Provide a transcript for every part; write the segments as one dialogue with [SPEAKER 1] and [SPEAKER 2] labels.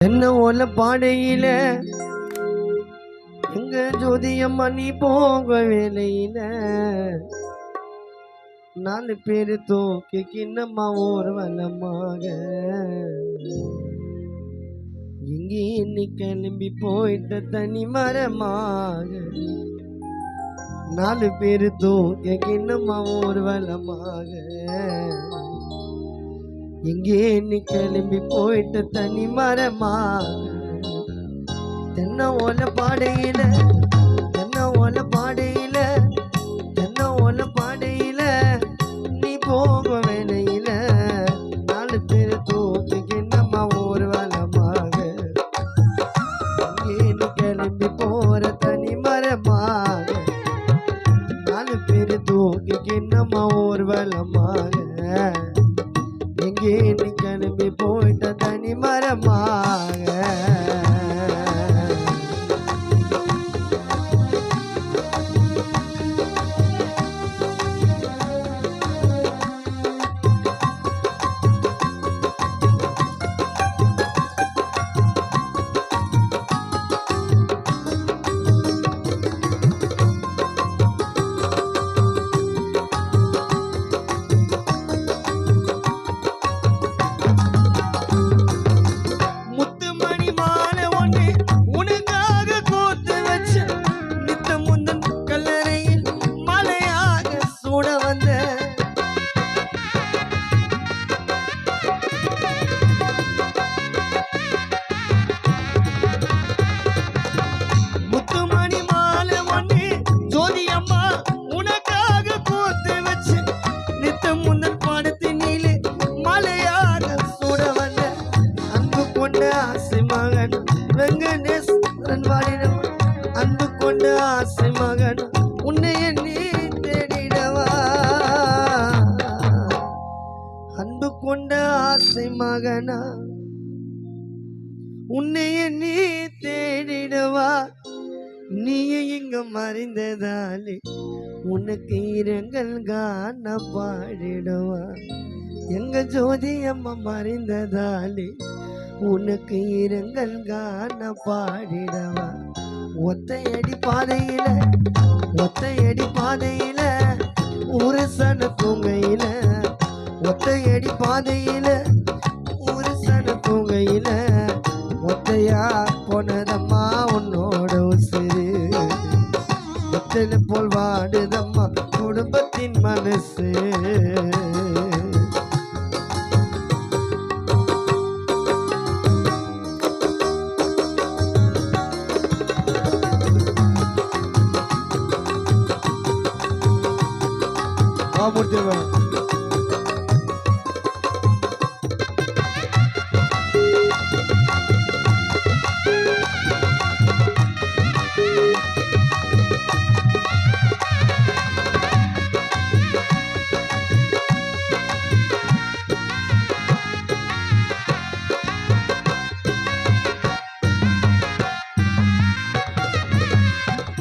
[SPEAKER 1] என்ன ஓல பாடையில எங்க ஜோதியம்மா நீ போக வேலையில 4 பேரு தூக்கி கிண்ணம்மா ஊர்வலமாக இங்கே நீ கிளம்பி போயிட்ட தனி மரமாக 4 பேரு தூக்கி கிண்ணம்மா ஊர்வலமாக இங்கே நீ கிளம்பி போயிட்ட தனி மரமா தென்ன ஓல பாடையில நீ போக வேலையில 4 பேரு தூக்கி நம்ம ஊர்வலமாக இங்கே நீ கிளம்பி போற தனி மரமாக 4 பேரு தூக்கி நம்ம ஊர்வலமாக எங்கே நீ கிளம்பி போயிட்ட தனி மரமாக அன்பு கொண்ட ஆசை மகன் உன்னை எண்ணி தேடிடவா அன்பு கொண்ட ஆசை மகனா உன்னை எண்ணி தேடிடவா நீயே இங்க மறைந்ததாலே உனக்கு இரங்கல் காண பாடிடவா எங்க ஜோதி அம்மா மறைந்ததாலே உனக்கு இரங்கல் காண பாடிடவா ஒத்தையடி பாதையில ஒரு சன தூங்கையில ஒத்தையடி பாதையில ஒரு சன தூங்கையில ஒத்தையா போனதம்மா உன்னோட உசிறு ஒத்தையில போல் வாடுதம்மா குடும்பத்தின் மனசு முடிச்சிருவா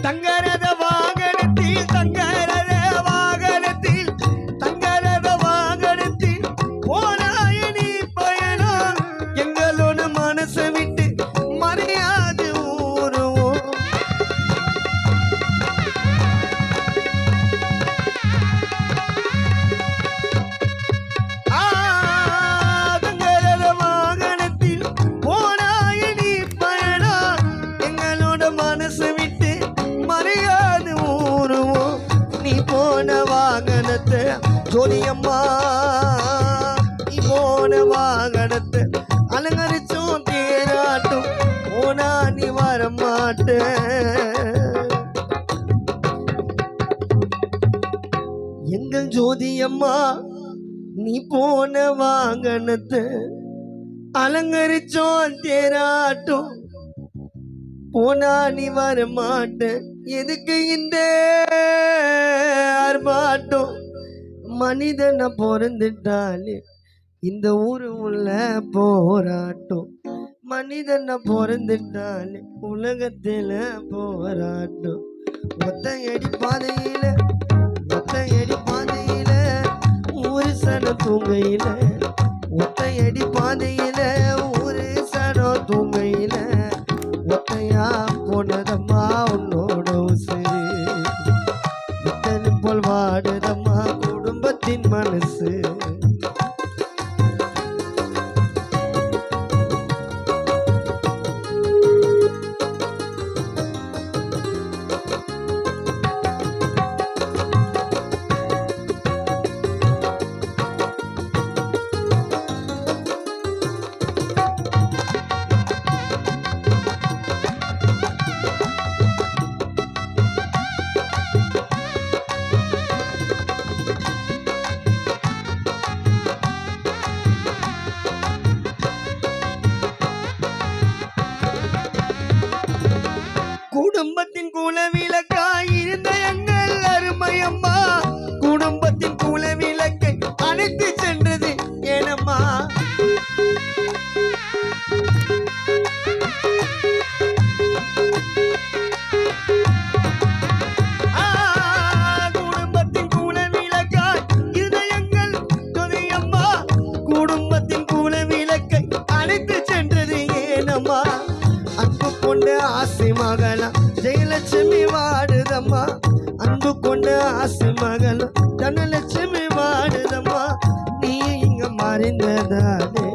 [SPEAKER 1] தங்கரத வாகனத்தில் ஜோதியம்மா நீ போன வாகனத்தை அலங்கரிச்சோம் தேராட்டும் போனா நீ வரமாட்ட எங்கள் ஜோதியம்மா நீ போன வாகனத்தை அலங்கரிச்சோம் தேராட்டும் போனா நீ வரமாட்ட எதுக்கு இந்த ஆர்ப்பாட்டம் மனிதனை பிறந்துட்டாலே இந்த ஊரு உள்ள போராட்டம் மனிதனை பிறந்துட்டாலே உலகத்துல போராட்டம் ஒத்தையடி பாதையில ஒரு சன தூங்கையில ஒத்தையடி பாதையில ஒரு சனம் தூங்க வாடுதம்மா அன்பு கொண்ட ஆசை மகள் தனலட்சுமி வாடுதம்மா நீ இங்க மறைந்ததாலே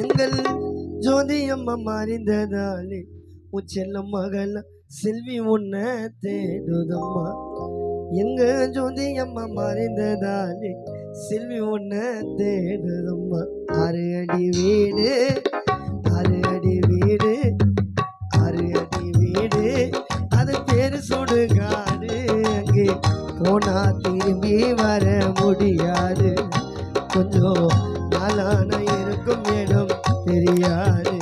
[SPEAKER 1] எங்கள் ஜோதி அம்மா மறைந்ததாலே உச்செல்ல மகள் செல்வி உன்னை தேடுதம்மா எங்க ஜோதி அம்மா மறைந்ததாலே செல்வி உன்னை தேடுதம்மா 6 அடி வீடு 6 அடி வீடு 6 அடி வீடு அது பேரு சுடுகாடு அங்கே போனா திரும்பி வர முடியாது கொஞ்சம் நாளான இருக்கும் இடம் தெரியாது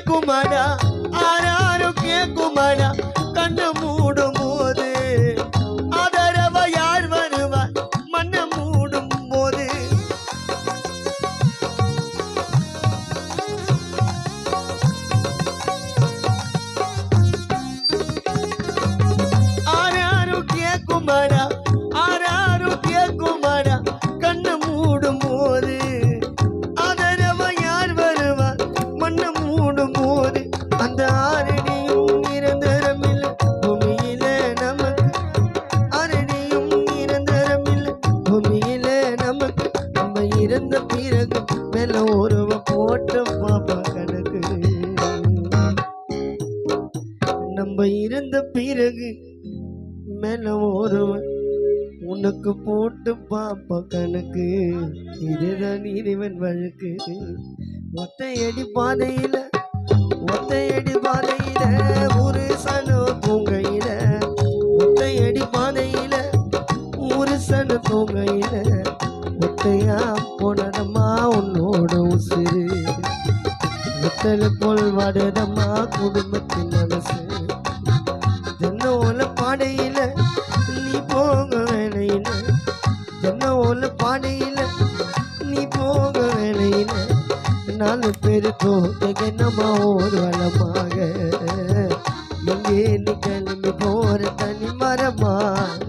[SPEAKER 1] குமடா ஆராரு கேக்குமடா கண்ணு மூடும் போது ஆதரவ யார் வருவார் மண்ண மூடும் போது ஆராரு கேக்குமடா ஆராரு கேக்குமடா கண்ணு மூடும் போது ஆதரவ யார் வருவார் மண்ண போது அந்த ஆரணியும் நிரந்தரமில்லை பூமியில நமக்கு ஆரணியும் நிரந்தரமில்லை பூமியில நமக்கு நம்ம இருந்த பிறகு மேல ஒருவ போட்ட பாப்பா கணக்கு நம்ம இருந்த பிறகு மேல ஒருவன் உனக்கு போட்டு பாப்பா கணக்கு இதுதான் இறைவன் வழக்கு ஒத்தையடி பாதையில ஒரு சனு தூங்கையில ஒத்தையடி பாதையில ஒரு சனு தூங்கையில ஒத்தையா போனதம்மா உன்னோட உசுறு ஒத்தலை போல் வாடுதம்மா குடும்பத்தின் மனசு தென்னோல பாடையில நீ போக வேலையில தென்னோல பாடையில நீ போக வேலையில 4 பேருக்கும் நம்ம ஒரு வளமாக எங்கே நீ கிளம்பி போற தனி மரமாக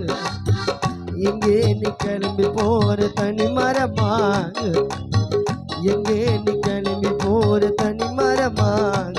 [SPEAKER 1] எங்கே நீ கிளம்பி போற தனி மரமாக எங்கே நீ கிளம்பி போற தனி மரமாக